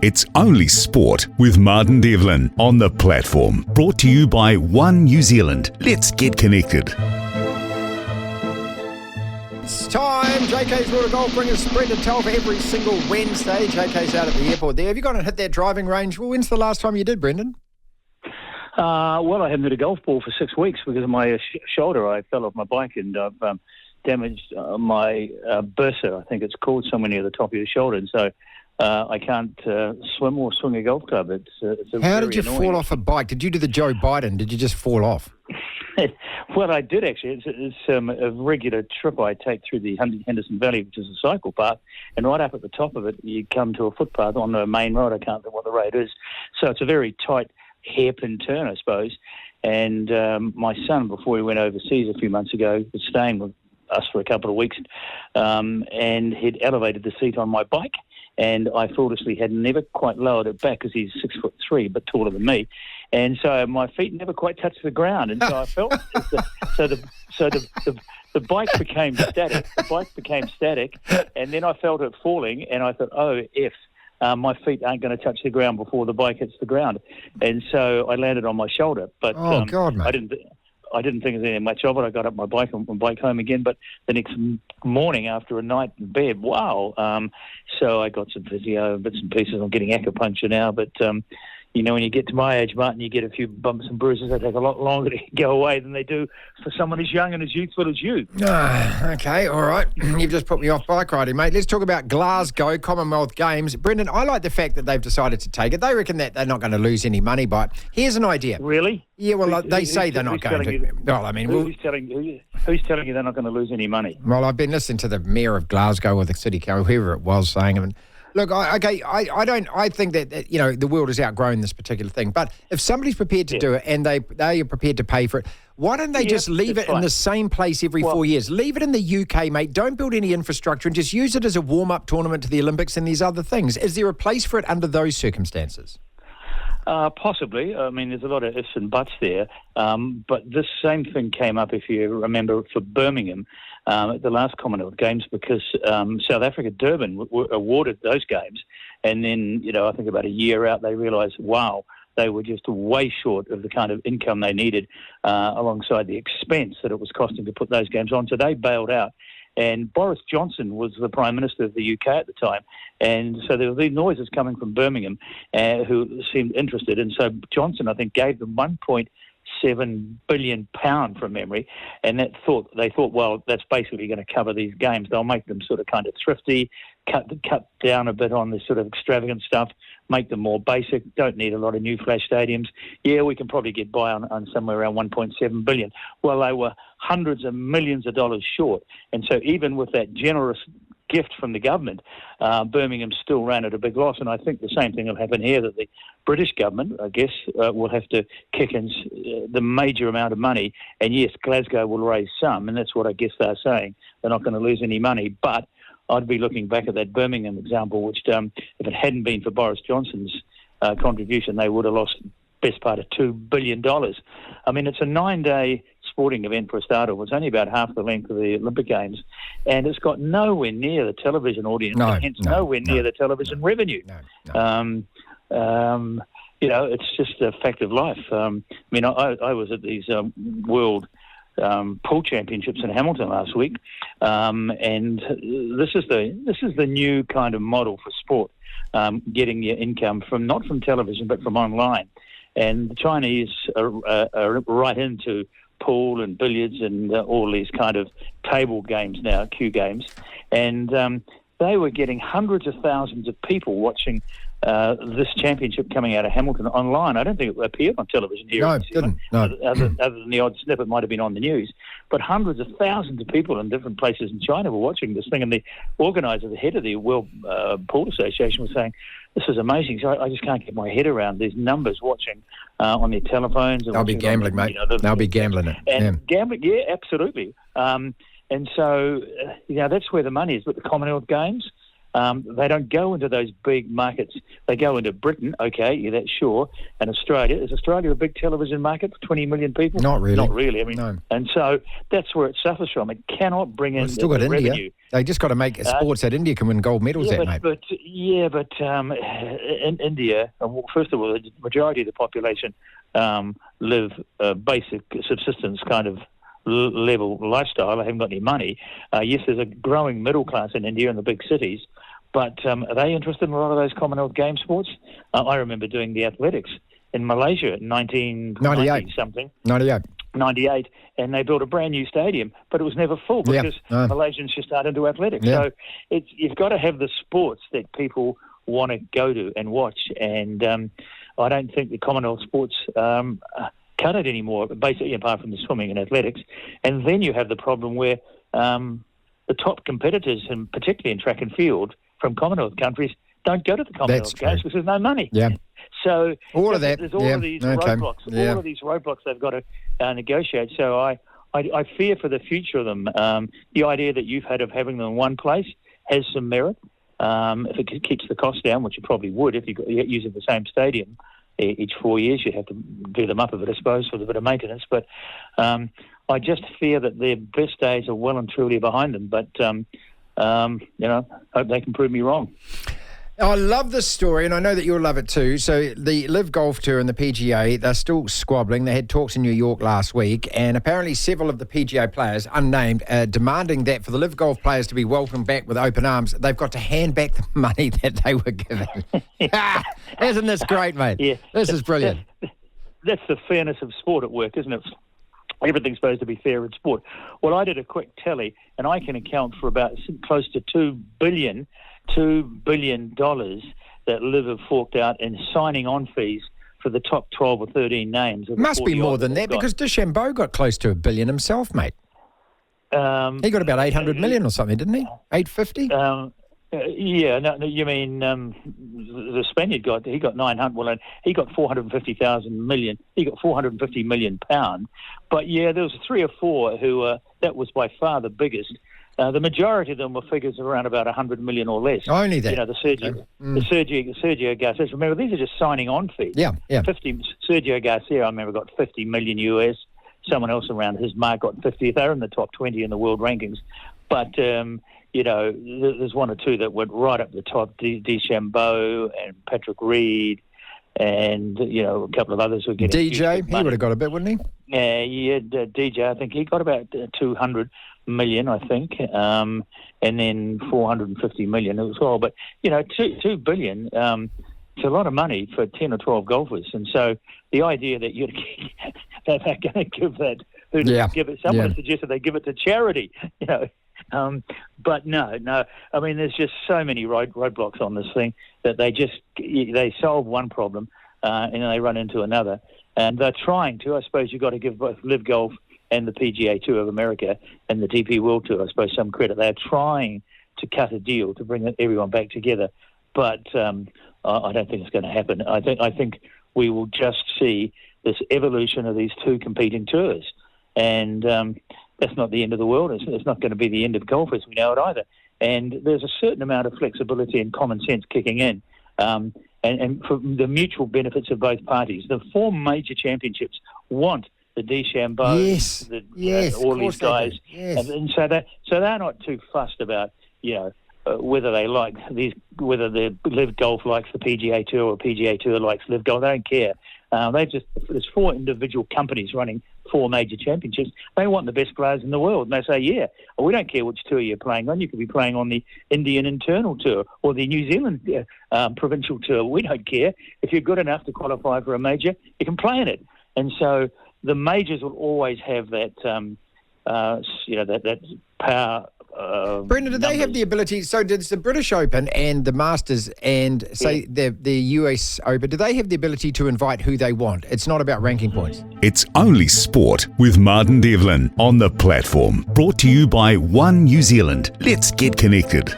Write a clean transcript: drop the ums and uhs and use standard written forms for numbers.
It's Only Sport with Martin Devlin on the platform. Brought to you by One New Zealand. Let's get connected. It's time. JK's World of Golf bring us Brendan Telfer every single Wednesday. JK's out at the airport there. Have you gone and hit that driving range? Well, when's the last time you did, Brendan? Well, I haven't hit a golf ball for 6 weeks because of my shoulder. I fell off my bike and I've damaged my bursa, I think it's called, somewhere near the top of your shoulder. And so I can't swim or swing a golf club. How did you fall off a bike? Did you do the Joe Biden? Did you just fall off? Well, I did actually. It's a regular trip I take through the Henderson Valley, which is a cycle path, and right up at the top of it, you come to a footpath on the main road. I can't think what the road is. So it's a very tight hairpin turn, I suppose. And my son, before he went overseas a few months ago, was staying with us for a couple of weeks, and he'd elevated the seat on my bike. And I foolishly had never quite lowered it back because he's 6'3", but taller than me, and so my feet never quite touched the ground, and so I felt the bike became static. The bike became static, and then I felt it falling, and I thought, oh F, my feet aren't going to touch the ground before the bike hits the ground, and so I landed on my shoulder. But God, mate. I didn't think there was much of it. I got up my bike and bike home again. But the next morning, after a night in bed, wow. So I got some physio, bits and pieces. I'm getting acupuncture now. But, when you get to my age, Martin, you get a few bumps and bruises. They take a lot longer to go away than they do for someone as young and as youthful as you. Okay, all right. You've just put me off bike riding, mate. Let's talk about Glasgow, Commonwealth Games. Brendan, I like the fact that they've decided to take it. They reckon that they're not going to lose any money by it. Here's an idea. Really? Yeah, well, they say they're not going to. Well, I mean, who's telling you they're not going to lose any money? Well, I've been listening to the mayor of Glasgow or the city council, whoever it was, saying it. Look, I think that the world has outgrown this particular thing. But if somebody's prepared to do it and they are prepared to pay for it, why don't they just leave it in the same place every 4 years? Leave it in the UK, mate. Don't build any infrastructure and just use it as a warm-up tournament to the Olympics and these other things. Is there a place for it under those circumstances? Possibly. I mean, there's a lot of ifs and buts there. But this same thing came up, if you remember, for Birmingham at the last Commonwealth Games, because South Africa, Durban, were awarded those games. And then, I think about a year out, they realised, wow, they were just way short of the kind of income they needed alongside the expense that it was costing to put those games on. So they bailed out. And Boris Johnson was the Prime Minister of the UK at the time. And so there were these noises coming from Birmingham who seemed interested. And so Johnson, I think, gave them £1.7 billion from memory. And they thought, well, that's basically going to cover these games. They'll make them sort of kind of thrifty, cut down a bit on this sort of extravagant stuff, make them more basic, don't need a lot of new flash stadiums. Yeah, we can probably get by on somewhere around $1.7 billion. Well, they were hundreds of millions of dollars short. And so even with that generous gift from the government, Birmingham still ran at a big loss. And I think the same thing will happen here, that the British government, I guess, will have to kick in the major amount of money. And yes, Glasgow will raise some, and that's what I guess they're saying. They're not going to lose any money. But I'd be looking back at that Birmingham example, which if it hadn't been for Boris Johnson's contribution, they would have lost best part of $2 billion. I mean, it's a 9-day sporting event for a starter. It's only about half the length of the Olympic Games, and it's got nowhere near the television audience, and hence nowhere near the television revenue. It's just a fact of life. I was at these World pool championships in Hamilton last week, and this is the new kind of model for sport, getting your income not from television but from online. And the Chinese are right into pool and billiards and all these kind of table games now, cue games, and they were getting hundreds of thousands of people watching this championship coming out of Hamilton online. I don't think it appeared on television here. No, it didn't. No. Other than the odd snippet might have been on the news. But hundreds of thousands of people in different places in China were watching this thing. And the organizer, the head of the World Pool Association, was saying, this is amazing. So I just can't get my head around these numbers watching on their telephones. They'll be gambling, mate. They'll be gambling it. And gambling, yeah, absolutely. And so, that's where the money is. But the Commonwealth Games, They don't go into those big markets. They go into Britain, okay, yeah, that's sure, and Australia. Is Australia a big television market for 20 million people? Not really. Not really. I mean, no. And so that's where it suffers from. It cannot bring in still the got India. revenue. They just got to make sports that India can win gold medals at, mate. But in India, first of all, the majority of the population live a basic subsistence kind of level lifestyle. They haven't got any money. Yes, there's a growing middle class in India in the big cities, but are they interested in a lot of those Commonwealth Games sports? I remember doing the athletics in Malaysia in 1998-something. 98, and they built a brand new stadium, but it was never full because Malaysians just started into athletics. So you've got to have the sports that people want to go to and watch, and I don't think the Commonwealth sports cut it anymore, basically apart from the swimming and athletics. And then you have the problem where the top competitors, and particularly in track and field from Commonwealth countries, don't go to the Commonwealth Games because there's no money. Yeah. So all of that. There's all of these roadblocks. All of these roadblocks they've got to negotiate. So I fear for the future of them. The idea that you've had of having them in one place has some merit. If it keeps the cost down, which it probably would if you're using the same stadium each 4 years, you'd have to do them up a bit, I suppose, with a bit of maintenance. But I just fear that their best days are well and truly behind them. But, hope they can prove me wrong. I love this story, and I know that you'll love it too. So the LIV Golf Tour and the PGA, they're still squabbling. They had talks in New York last week, and apparently several of the PGA players, unnamed, are demanding that for the LIV Golf players to be welcomed back with open arms, they've got to hand back the money that they were given. Isn't this great, mate? Yeah. This is brilliant. That's the fairness of sport at work, isn't it? Everything's supposed to be fair in sport. Well, I did a quick tally, and I can account for about close to $2 billion that LIV have forked out in signing on fees for the top 12 or 13 names. Must be more than that because DeChambeau got close to $1 billion himself, mate. He got about 800 million or something, didn't he? 850? You mean the Spaniard got 900. Well, he got 450,000 million. He got 450 million pound. But yeah, there was 3 or 4 who that was by far the biggest. The majority of them were figures of around about 100 million or less. Only that. You know, the Sergio Garcia. Remember, these are just signing on fees. Yeah. Sergio Garcia, I remember, got 50 million US. Someone else around his mark got 50. They're in the top 20 in the world rankings. But, there's 1 or 2 that went right up the top. DeChambeau and Patrick Reed and, a couple of others were getting... DJ, he would have got a bit, wouldn't he? Yeah, DJ, I think he got about 200 million, I think, and then 450 million as well. But, $2 billion, it's a lot of money for 10 or 12 golfers. And so the idea that that they're going to give that... Someone suggested they give it to charity, But no. I mean, there's just so many roadblocks on this thing that they solve one problem and then they run into another. And they're trying to. I suppose you've got to give both LIV Golf and the PGA Tour of America and the DP World Tour, I suppose, some credit. They're trying to cut a deal to bring everyone back together. But I don't think it's going to happen. I think we will just see this evolution of these 2 competing tours. And that's not the end of the world. It's not going to be the end of golf as we know it either. And there's a certain amount of flexibility and common sense kicking in. And for the mutual benefits of both parties. The 4 major championships want the DeChambeau, all these guys. Yes. And so they're not too fussed about, whether they like whether the LIV Golf likes the PGA Tour or PGA Tour likes LIV Golf. They don't care. There's 4 individual companies running 4 major championships. They want the best players in the world. And they say, we don't care which tour you're playing on. You could be playing on the Indian Internal Tour or the New Zealand Provincial Tour. We don't care. If you're good enough to qualify for a major, you can play in it. And so the majors will always have that, that power. Brendan, do they have the ability? So, does the British Open and the Masters and the US Open, do they have the ability to invite who they want? It's not about ranking points. It's Only Sport with Martin Devlin on the platform. Brought to you by One New Zealand. Let's get connected.